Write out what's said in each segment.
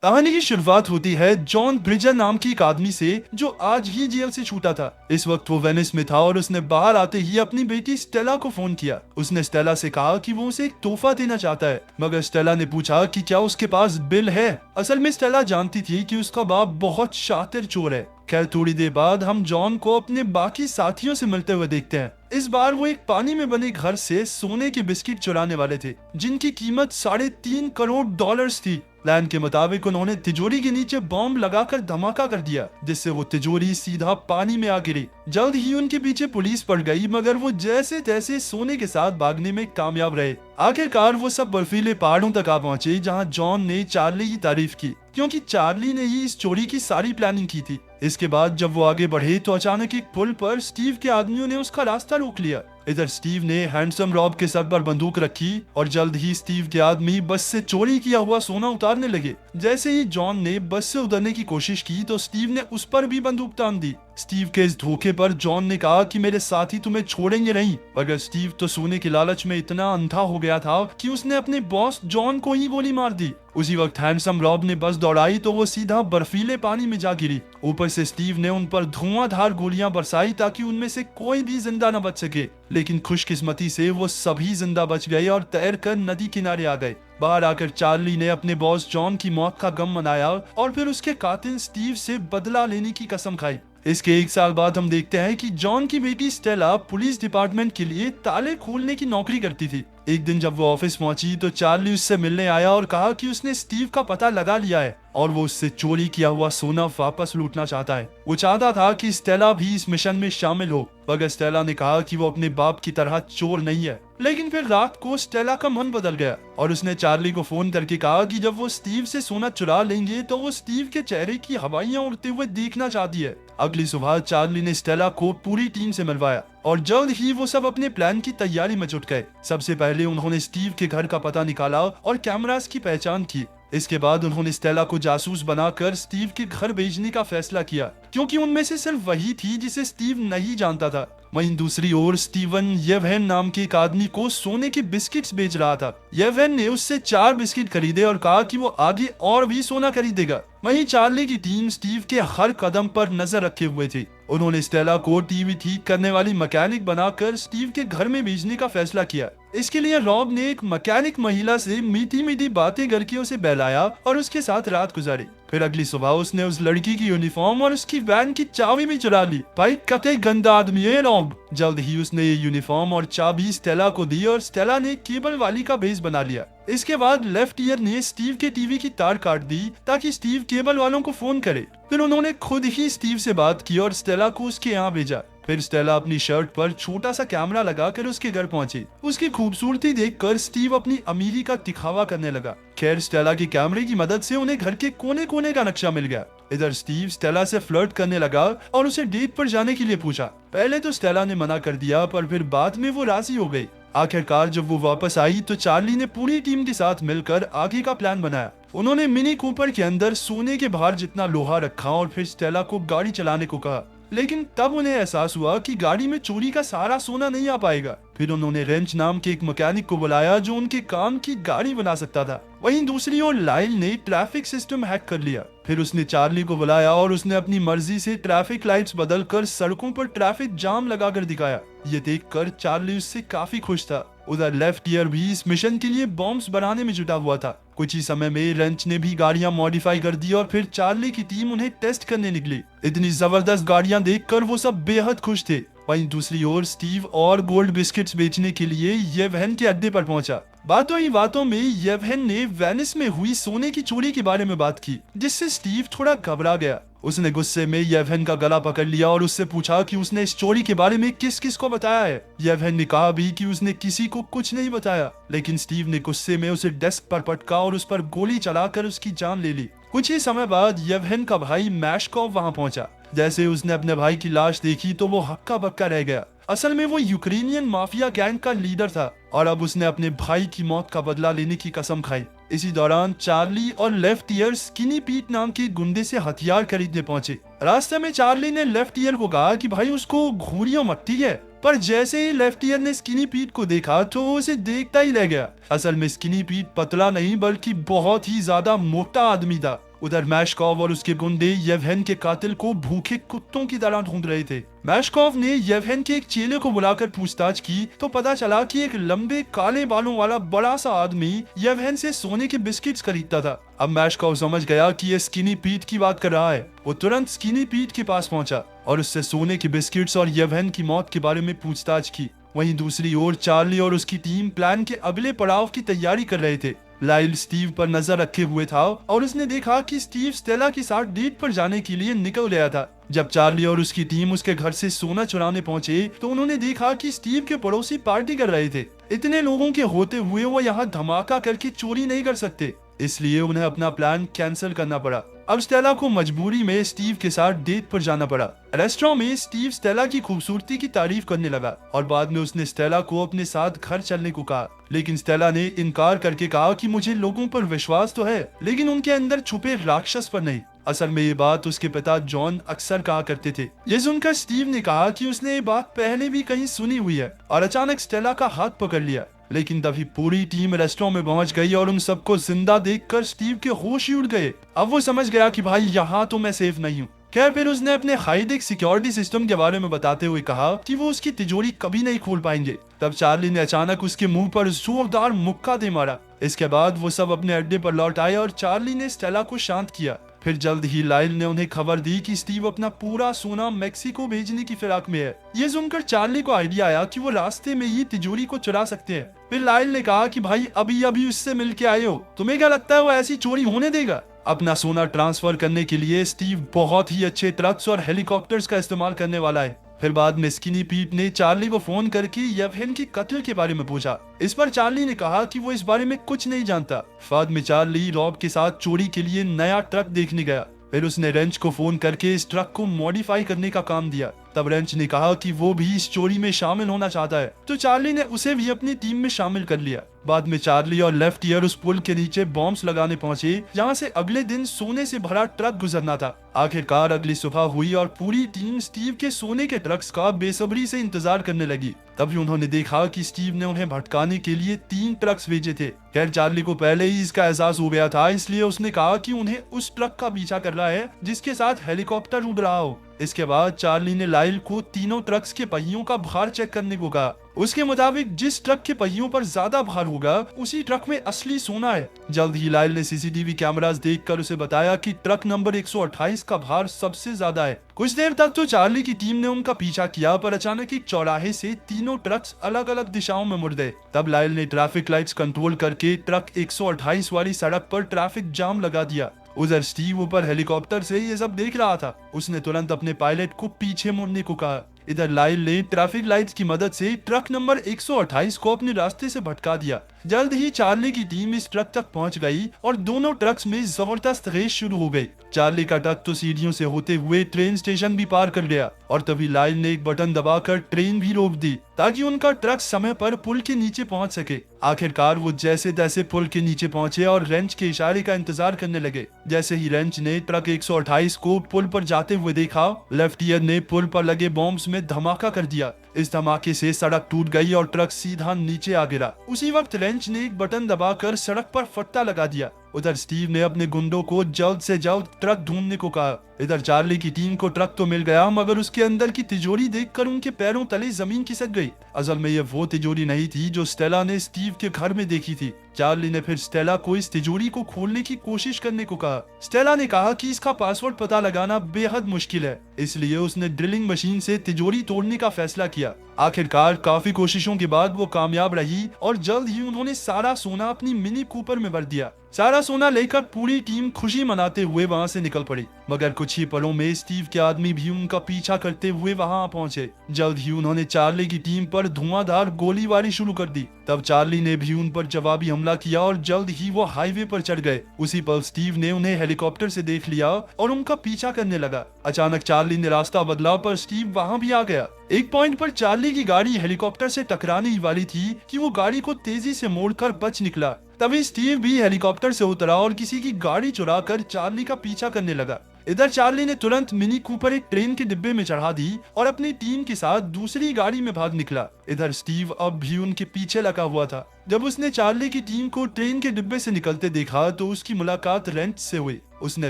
कहानी की शुरुआत होती है जॉन ब्रिजर नाम की एक आदमी से जो आज ही जेल से छूटा था। इस वक्त वो वेनिस में था और उसने बाहर आते ही अपनी बेटी स्टेला को फोन किया। उसने स्टेला से कहा कि वो उसे एक तोहफा देना चाहता है, मगर स्टेला ने पूछा कि क्या उसके पास बिल है। असल में स्टेला जानती थी कि उसका बाप बहुत शातिर चोर है। खैर, थोड़ी देर बाद हम जॉन को अपने बाकी साथियों से मिलते हुए देखते हैं। इस बार वो एक पानी में बने घर से सोने के बिस्किट चुराने वाले थे, जिनकी कीमत $3.5 करोड़ थी। प्लान के मुताबिक उन्होंने तिजोरी के नीचे बॉम्ब लगाकर धमाका कर दिया, जिससे वो तिजोरी सीधा पानी में आ गिरी। जल्द ही उनके पीछे पुलिस पड़ गई, मगर वो जैसे तैसे सोने के साथ भागने में कामयाब रहे। आखिरकार वो सब बर्फीले पहाड़ों तक आ पहुंचे, जहां जॉन ने चार्ली की तारीफ की, क्योंकि चार्ली ने ही इस चोरी की सारी प्लानिंग की थी। इसके बाद जब वो आगे बढ़े तो अचानक एक पुल पर स्टीव के आदमियों ने उसका रास्ता रोक लिया। इधर स्टीव ने हैंडसम रॉब के सर पर बंदूक रखी और जल्द ही स्टीव के आदमी बस से चोरी किया हुआ सोना उतारने लगे। जैसे ही जॉन ने बस से उतरने की कोशिश की तो स्टीव ने उस पर भी बंदूक तान दी। स्टीव के इस धोखे पर जॉन ने कहा कि मेरे साथी तुम्हें छोड़ेंगे नहीं, मगर स्टीव तो सोने के लालच में इतना अंधा हो गया था कि उसने अपने बॉस जॉन को ही गोली मार दी। उसी वक्त हैंडसम रॉब ने बस दौड़ाई तो वो सीधा बर्फीले पानी में जा गिरी। ऊपर से स्टीव ने उन पर धुआंधार गोलियां बरसाई ताकि उनमें से कोई भी जिंदा न बच सके, लेकिन खुशकिस्मती से वो सभी जिंदा बच गए और तैरकर नदी किनारे आ गए। बाहर आकर चार्ली ने अपने बॉस जॉन की मौत का गम मनाया और फिर उसके कातिल स्टीव से बदला लेने की कसम खाई। इसके 1 साल बाद हम देखते हैं कि जॉन की बेटी स्टेला पुलिस डिपार्टमेंट के लिए ताले खोलने की नौकरी करती थी। एक दिन जब वो ऑफिस पहुंची तो चार्ली उससे मिलने आया और कहा कि उसने स्टीव का पता लगा लिया है और वो उससे चोरी किया हुआ सोना वापस लूटना चाहता है। वो चाहता था कि स्टेला भी इस मिशन में शामिल हो, मगर स्टेला ने कहा कि वो अपने बाप की तरह चोर नहीं है। लेकिन फिर रात को स्टेला का मन बदल गया और उसने चार्ली को फोन करके कहा कि जब वो स्टीव से सोना चुरा लेंगे तो वो स्टीव के चेहरे की हवाइयां उड़ते हुए देखना चाहती है। अगली सुबह चार्ली ने स्टेला को पूरी टीम से मिलवाया और जल्द ही वो सब अपने प्लान की तैयारी में जुट गए। सबसे पहले उन्होंने स्टीव के घर का पता निकाला और कैमरास की पहचान की। इसके बाद उन्होंने स्टेला को जासूस बनाकर स्टीव के घर भेजने का फैसला किया, क्योंकि उनमें से सिर्फ वही थी जिसे स्टीव नहीं जानता था। वहीं दूसरी ओर स्टीवन येवहेन नाम के एक आदमी को सोने के बिस्किट्स बेच रहा था। येवहेन ने उससे 4 बिस्किट खरीदे और कहा कि वो आगे और भी सोना खरीदेगा। वहीं चार्ली की टीम स्टीव के हर कदम पर नजर रखे हुए थी। उन्होंने स्टेला को टीवी ठीक करने वाली मैकेनिक बनाकर स्टीव के घर में भेजने का फैसला किया। इसके लिए रॉब ने एक मैकेनिक महिला से मीठी मीठी बातें करके उसे बहलाया और उसके साथ रात गुजारी। फिर अगली सुबह उसने उस लड़की की यूनिफॉर्म और उसकी वैन की चाबी भी चुरा ली। भाई कतई गंदा आदमी है रॉब। जल्द ही उसने ये यूनिफॉर्म और चाबी स्टेला को दी और स्टेला ने केबल वाली का भेस बना लिया। इसके बाद लेफ्ट ईयर ने स्टीव के टीवी की तार काट दी ताकि स्टीव केबल वालों को फोन करे। फिर उन्होंने खुद ही स्टीव से बात की और स्टेला को उसके यहाँ भेजा। फिर स्टेला अपनी शर्ट पर छोटा सा कैमरा लगाकर उसके घर पहुंची। उसकी खूबसूरती देखकर स्टीव अपनी अमीरी का दिखावा करने लगा। खैर, स्टेला के कैमरे की मदद से उन्हें घर के कोने कोने का नक्शा मिल गया। इधर स्टीव स्टेला से फ्लर्ट करने लगा और उसे डेट पर जाने के लिए पूछा। पहले तो स्टेला ने मना कर दिया, पर फिर बाद में वो राजी हो गई। आखिरकार जब वो वापस आई तो चार्ली ने पूरी टीम के साथ मिलकर आगे का प्लान बनाया। उन्होंने मिनी कूपर के अंदर सोने के भार जितना लोहा रखा और फिर स्टेला को गाड़ी चलाने को कहा। लेकिन तब उन्हें एहसास हुआ कि गाड़ी में चोरी का सारा सोना नहीं आ पाएगा। फिर उन्होंने रेंच नाम के एक मैकेनिक को बुलाया जो उनके काम की गाड़ी बना सकता था। वहीं दूसरी ओर लाइल ने ट्रैफिक सिस्टम हैक कर लिया। फिर उसने चार्ली को बुलाया और उसने अपनी मर्जी से ट्रैफिक लाइट्स बदलकर सड़कों पर ट्रैफिक जाम लगाकर दिखाया। ये देखकर चार्ली उससे काफी खुश था। उधर लेफ्ट ईयर भी इस मिशन के लिए बॉम्ब्स बनाने में जुटा हुआ था। कुछ ही समय में रेंच ने भी गाड़ियां मॉडिफाई कर दी और फिर चार्ली की टीम उन्हें टेस्ट करने निकली। इतनी जबरदस्त गाड़ियां देखकर वो सब बेहद खुश थे। वहीं दूसरी ओर स्टीव और गोल्ड बिस्किट्स बेचने के लिए येवहेन के अड्डे पर पहुंचा। बातों ही बातों में येवहेन ने वेनिस में हुई सोने की चोरी के बारे में बात की, जिससे स्टीव थोड़ा घबरा गया। उसने गुस्से में येवहेन का गला पकड़ लिया और उससे पूछा कि उसने इस चोरी के बारे में किस किस को बताया है। येवहेन ने कहा भी कि उसने किसी को कुछ नहीं बताया, लेकिन स्टीव ने गुस्से में उसे डेस्क पर पटका और उस पर गोली चलाकर उसकी जान ले ली। कुछ ही समय बाद येवहेन का भाई मैशकॉव वहां पहुंचा। जैसे उसने अपने भाई की लाश देखी तो वो हक्का बक्का रह गया। असल में वो यूक्रेनियन माफिया गैंग का लीडर था और अब उसने अपने भाई की मौत का बदला लेने की कसम खाई। इसी दौरान चार्ली और लेफ्ट ईयर स्किनी पीट नाम के गुंडे से हथियार खरीदने पहुंचे। रास्ते में चार्ली ने लेफ्ट ईयर को कहा कि भाई उसको घूरियों मत, ठीक है। पर जैसे ही लेफ्ट ईयर ने स्किनी पीट को देखा तो वो उसे देखता ही रह गया। असल में स्किनी पीट पतला नहीं बल्कि बहुत ही ज्यादा मोटा आदमी था। उधर मैशकॉव और उसके गुंडे येवहेन के कातिल को भूखे कुत्तों की तरह ढूंढ रहे थे। मैशकॉव ने येवहेन के एक चेले को बुलाकर पूछताछ की तो पता चला कि एक लंबे काले बालों वाला बड़ा सा आदमी येवहेन से सोने के बिस्किट्स खरीदता था। अब मैशकॉव समझ गया कि ये स्किनी पीट की बात कर रहा है। वो तुरंत स्किनी पीट के पास पहुंचा और उससे सोने के बिस्किट्स और येवहेन की मौत के बारे में पूछताछ की। वहीं दूसरी ओर चार्ली और उसकी टीम प्लान के अगले पड़ाव की तैयारी कर रहे थे। लाइल स्टीव पर नजर रखे हुए था और उसने देखा कि स्टीव स्टेला के साथ डेट पर जाने के लिए निकल गया था। जब चार्ली और उसकी टीम उसके घर से सोना चुराने पहुंचे तो उन्होंने देखा कि स्टीव के पड़ोसी पार्टी कर रहे थे। इतने लोगों के होते हुए वो यहाँ धमाका करके चोरी नहीं कर सकते, इसलिए उन्हें अपना प्लान कैंसिल करना पड़ा। अब स्टेला को मजबूरी में स्टीव के साथ डेट पर जाना पड़ा। रेस्टोरेंट में स्टीव स्टेला की खूबसूरती की तारीफ करने लगा और बाद में उसने स्टेला को अपने साथ घर चलने को कहा, लेकिन स्टेला ने इनकार करके कहा कि मुझे लोगों पर विश्वास तो है लेकिन उनके अंदर छुपे राक्षस पर नहीं। असल में ये बात उसके पिता जॉन अक्सर कहा करते थे। ये सुनकर स्टीव ने कहा कि उसने ये बात पहले भी कहीं सुनी हुई है और अचानक स्टेला का हाथ पकड़ लिया। लेकिन तभी पूरी टीम रेस्टोरेंट में पहुंच गई और उन सबको जिंदा देखकर स्टीव के होश ही उड़ गए। अब वो समझ गया कि भाई यहाँ तो मैं सेफ नहीं हूँ। खैर फिर उसने अपने हाईटेक सिक्योरिटी सिस्टम के बारे में बताते हुए कहा कि वो उसकी तिजोरी कभी नहीं खोल पाएंगे। तब चार्ली ने अचानक उसके मुंह पर जोरदार मुक्का दे मारा। इसके बाद वो सब अपने अड्डे पर लौट आए और चार्ली ने स्टेला को शांत किया। फिर जल्द ही लाइल ने उन्हें खबर दी कि स्टीव अपना पूरा सोना मेक्सिको भेजने की फिराक में है। ये सुनकर चार्ली को आइडिया आया कि वो रास्ते में ही तिजोरी को चुरा सकते हैं। फिर लाइल ने कहा कि भाई अभी उससे मिल के आए हो, तुम्हें क्या लगता है वो ऐसी चोरी होने देगा? अपना सोना ट्रांसफर करने के लिए स्टीव बहुत ही अच्छे ट्रक्स और हेलीकॉप्टर्स का इस्तेमाल करने वाला है। फिर बाद में स्किनी पीट ने चार्ली को फोन करके येवहेन की कत्ल के बारे में पूछा। इस पर चार्ली ने कहा कि वो इस बारे में कुछ नहीं जानता। बाद में चार्ली रॉब के साथ चोरी के लिए नया ट्रक देखने गया। फिर उसने रेंच को फोन करके इस ट्रक को मॉडिफाई करने का काम दिया। तब रेंच ने कहा कि वो भी इस चोरी में शामिल होना चाहता है, तो चार्ली ने उसे भी अपनी टीम में शामिल कर लिया। बाद में चार्ली और लेफ्ट ईयर उस पुल के नीचे बॉम्ब्स लगाने पहुंचे जहां से अगले दिन सोने से भरा ट्रक गुजरना था। आखिरकार अगली सुबह हुई और पूरी टीम स्टीव के सोने के ट्रक्स का बेसब्री से इंतजार करने लगी। तभी उन्होंने देखा कि स्टीव ने उन्हें भटकाने के लिए 3 ट्रक्स भेजे थे। खैर चार्ली को पहले ही इसका एहसास हो गया था, इसलिए उसने कहा कि उन्हें उस ट्रक का पीछा करना है जिसके साथ हेलीकॉप्टर उड़ रहा हो। इसके बाद चार्ली ने लाइल को तीनों ट्रक्स के पहियों का भार चेक करने को कहा। उसके मुताबिक जिस ट्रक के पहियों पर ज्यादा भार होगा उसी ट्रक में असली सोना है। जल्द ही लाइल ने सीसीटीवी कैमरास देखकर उसे बताया कि ट्रक नंबर 128 का भार सबसे ज्यादा है। कुछ देर तक तो चार्ली की टीम ने उनका पीछा किया, पर अचानक एक चौराहे से तीनों ट्रक्स अलग अलग दिशाओं में मुड़ गए। तब लाइल ने ट्रैफिक लाइट्स कंट्रोल करके ट्रक 128 वाली सड़क पर ट्रैफिक जाम लगा दिया। उधर स्टीव ऊपर हेलीकॉप्टर से ये सब देख रहा था। उसने तुरंत अपने पायलट को पीछे मुड़ने को कहा। इधर लाइल ने ट्रैफिक लाइट्स की मदद से ट्रक नंबर 128 को अपने रास्ते से भटका दिया। जल्द ही चार्ली की टीम इस ट्रक तक पहुंच गई और दोनों ट्रक्स में जबरदस्त रेस शुरू हो गई। चार्ली का ट्रक तो सीढ़ियों से होते हुए ट्रेन स्टेशन भी पार कर गया और तभी लाइल ने एक बटन दबाकर ट्रेन भी रोक दी ताकि उनका ट्रक समय पर पुल के नीचे पहुंच सके। आखिरकार वो जैसे तैसे पुल के नीचे पहुंचे और रेंच के इशारे का इंतजार करने लगे। जैसे ही रेंच ने ट्रक 128 को पुल पर जाते हुए देखा, लेफ्ट ईयर ने पुल पर लगे बॉम्ब्स में धमाका कर दिया। इस धमाके से सड़क टूट गई और ट्रक सीधा नीचे आ गिरा। उसी वक्त रेंच ने एक बटन दबाकर सड़क पर फट्टा लगा दिया। उधर स्टीव ने अपने गुंडों को जल्द से जल्द ट्रक ढूंढने को कहा। इधर चार्ली की टीम को ट्रक तो मिल गया, मगर उसके अंदर की तिजोरी देखकर उनके पैरों तले जमीन खिसक गई। असल में ये वो तिजोरी नहीं थी जो स्टेला ने स्टीव के घर में देखी थी। चार्ली ने फिर स्टेला को इस तिजोरी को खोलने की कोशिश करने को कहा। स्टेला ने कहा कि इसका पासवर्ड पता लगाना बेहद मुश्किल है, इसलिए उसने ड्रिलिंग मशीन से तिजोरी तोड़ने का फैसला किया। आखिरकार काफी कोशिशों के बाद वो कामयाब रही और जल्द ही उन्होंने सारा सोना अपनी मिनी कूपर में भर दिया। सारा सोना लेकर पूरी टीम खुशी मनाते हुए वहां से निकल पड़ी, मगर कुछ ही पलों में स्टीव के आदमी भी उनका पीछा करते हुए वहां पहुंचे। जल्द ही उन्होंने चार्ली की टीम पर धुआंधार गोलीबारी शुरू कर दी। तब चार्ली ने भी उन पर जवाबी हमला किया और जल्द ही वो हाईवे पर चढ़ गए। उसी पल स्टीव ने उन्हें हेलीकॉप्टर से देख लिया और उनका पीछा करने लगा। अचानक चार्ली ने रास्ता बदला, पर स्टीव वहां भी आ गया। एक पॉइंट पर चार्ली की गाड़ी हेलीकॉप्टर से टकराने ही वाली थी कि वो गाड़ी को तेजी से मोड़कर बच निकला। तभी स्टीव भी हेलीकॉप्टर से उतरा और किसी की गाड़ी चुराकर चार्ली का पीछा करने लगा। इधर चार्ली ने तुरंत मिनी कूपर एक ट्रेन के डिब्बे में चढ़ा दी और अपनी टीम के साथ दूसरी गाड़ी में भाग निकला। इधर स्टीव अब भी उनके पीछे लगा हुआ था। जब उसने चार्ली की टीम को ट्रेन के डिब्बे से निकलते देखा तो उसकी मुलाकात रेंच से हुई। उसने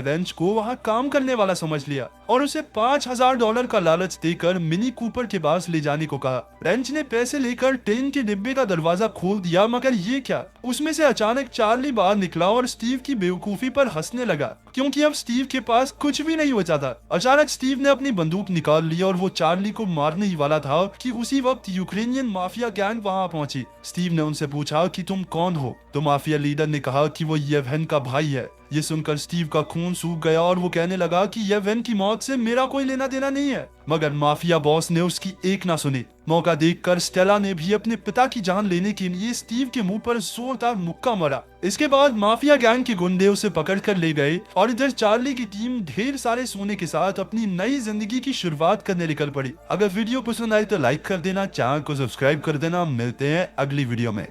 रेंच को वहां काम करने वाला समझ लिया और उसे $5000 का लालच देकर मिनी कूपर के पास ले जाने को कहा। रेंच ने पैसे लेकर ट्रेन के डिब्बे का दरवाजा खोल दिया, मगर ये क्या, उसमें से अचानक चार्ली बाहर निकला और स्टीव की बेवकूफी पर हंसने लगा, क्योंकि अब स्टीव के पास कुछ भी नहीं बचा था। अचानक स्टीव ने अपनी बंदूक निकाल ली और वो चार्ली को मारने ही वाला था कि उसी वक्त यूक्रेनियन माफिया गैंग वहां पहुंची। स्टीव ने उनसे पूछा कि तुम कौन हो, तो माफिया लीडर ने कहा कि वो येवहेन का भाई है। ये सुनकर स्टीव का खून सूख गया और वो कहने लगा कि येवहेन की मौत से मेरा कोई लेना देना नहीं है, मगर माफिया बॉस ने उसकी एक ना सुनी। मौका देखकर स्टेला ने भी अपने पिता की जान लेने के लिए स्टीव के मुंह पर जोरदार मुक्का मारा। इसके बाद माफिया गैंग के गुंडे उसे पकड़ कर ले गए और इधर चार्ली की टीम ढेर सारे सोने के साथ अपनी नई जिंदगी की शुरुआत करने निकल पड़ी। अगर वीडियो पसंद आए तो लाइक कर देना, चैनल को सब्सक्राइब कर देना। मिलते हैं अगली वीडियो में।